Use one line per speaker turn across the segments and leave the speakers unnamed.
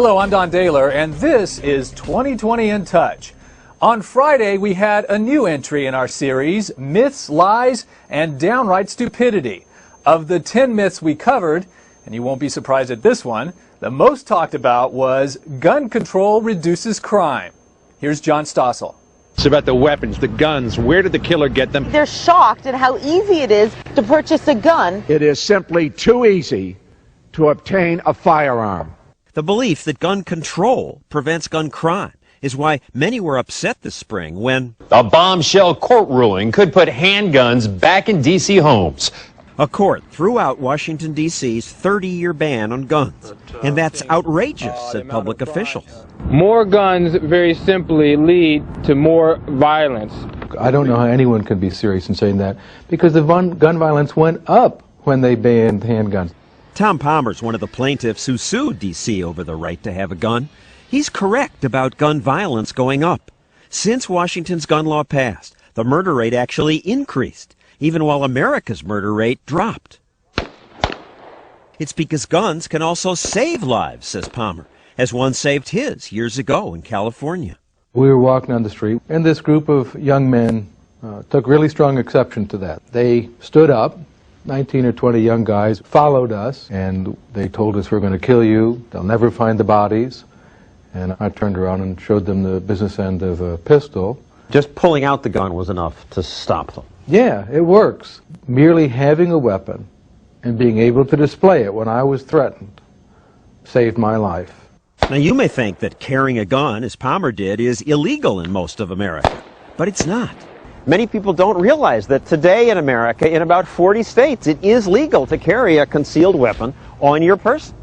Hello, I'm Don Daler, and this is 2020 in Touch. On Friday, we had a new entry in our series, Myths, Lies, and Downright Stupidity. Of the 10 myths we covered, and you won't be surprised at this one, the most talked about was gun control reduces crime. Here's John Stossel.
It's about the weapons, the guns. Where did the killer get them?
They're shocked at how easy it is to purchase a gun.
It is simply too easy to obtain a firearm.
The belief that gun control prevents gun crime is why many were upset this spring when
a bombshell court ruling could put handguns back in D.C. homes.
A court threw out Washington, D.C.'s 30-year ban on guns. And that's outrageous, said public officials.
More guns, very simply, lead to more violence.
I don't know how anyone can be serious in saying that, because the gun violence went up when they banned handguns.
Tom Palmer's one of the plaintiffs who sued D.C. over the right to have a gun. He's correct about gun violence going up. Since Washington's gun law passed, the murder rate actually increased, even while America's murder rate dropped. It's because guns can also save lives, says Palmer, as one saved his years ago in California.
We were walking on the street, and this group of young men took really strong exception to that. They stood up. 19 or 20 young guys followed us, and they told us, we're going to kill you, they'll never find the bodies. And I turned around and showed them the business end of a pistol.
Just pulling out the gun was enough to stop them.
Yeah, it works. Merely having a weapon and being able to display it when I was threatened saved my life.
Now you may think that carrying a gun, as Palmer did, is illegal in most of America, but it's not.
Many people don't realize that today in America, in about 40 states, it is legal to carry a concealed weapon on your person.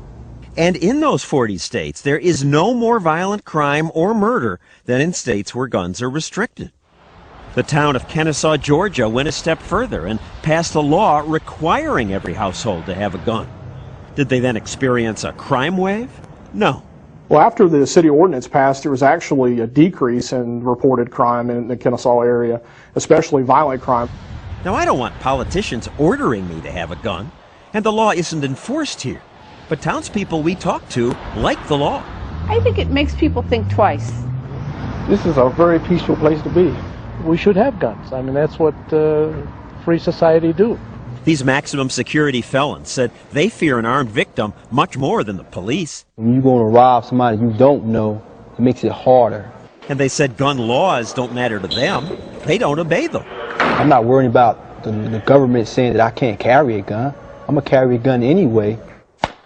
And in those 40 states, there is no more violent crime or murder than in states where guns are restricted. The town of Kennesaw, Georgia, went a step further and passed a law requiring every household to have a gun. Did they then experience a crime wave? No.
Well, after the city ordinance passed, there was actually a decrease in reported crime in the Kennesaw area, especially violent crime.
Now, I don't want politicians ordering me to have a gun, and the law isn't enforced here. But townspeople we talk to like the law.
I think it makes people think twice.
This is a very peaceful place to be. We should have guns. I mean, that's what free society do.
These maximum security felons said they fear an armed victim much more than the police.
When you want to rob somebody you don't know, it makes it harder.
And they said gun laws don't matter to them. They don't obey them.
I'm not worried about the government saying that I can't carry a gun. I'm going to carry a gun anyway.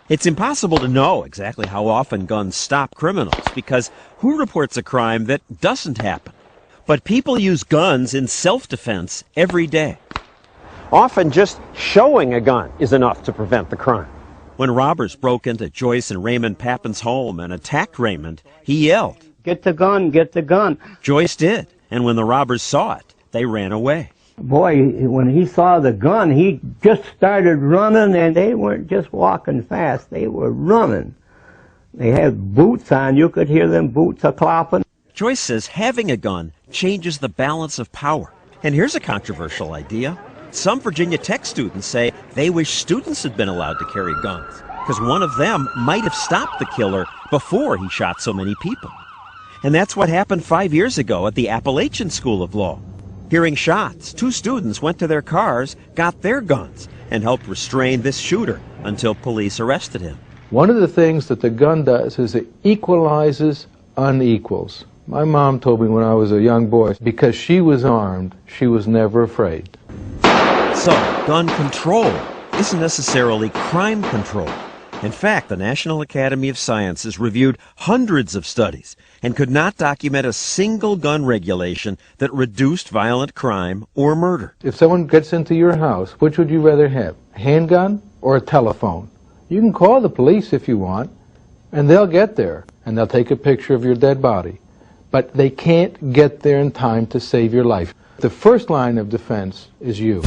It's impossible to know exactly how often guns stop criminals because who reports a crime that doesn't happen? But people use guns in self-defense every day.
Often just showing a gun is enough to prevent the crime.
When robbers broke into Joyce and Raymond Pappin's home and attacked Raymond, he yelled,
"Get the gun, get the gun."
Joyce did, and when the robbers saw it, they ran away.
Boy, when he saw the gun, he just started running, and they weren't just walking fast, they were running. They had boots on, you could hear them boots a-clopping.
Joyce says having a gun changes the balance of power. And here's a controversial idea. Some Virginia Tech students say they wish students had been allowed to carry guns, because one of them might have stopped the killer before he shot so many people. And that's what happened 5 years ago at the Appalachian School of Law. Hearing shots, 2 students went to their cars, got their guns, and helped restrain this shooter until police arrested him.
One of the things that the gun does is it equalizes unequals. My mom told me when I was a young boy, because she was armed, she was never afraid.
So, gun control isn't necessarily crime control. In fact, the National Academy of Sciences reviewed hundreds of studies and could not document a single gun regulation that reduced violent crime or murder.
If someone gets into your house, which would you rather have, a handgun or a telephone? You can call the police if you want, and they'll get there, and they'll take a picture of your dead body. But they can't get there in time to save your life. The first line of defense is you.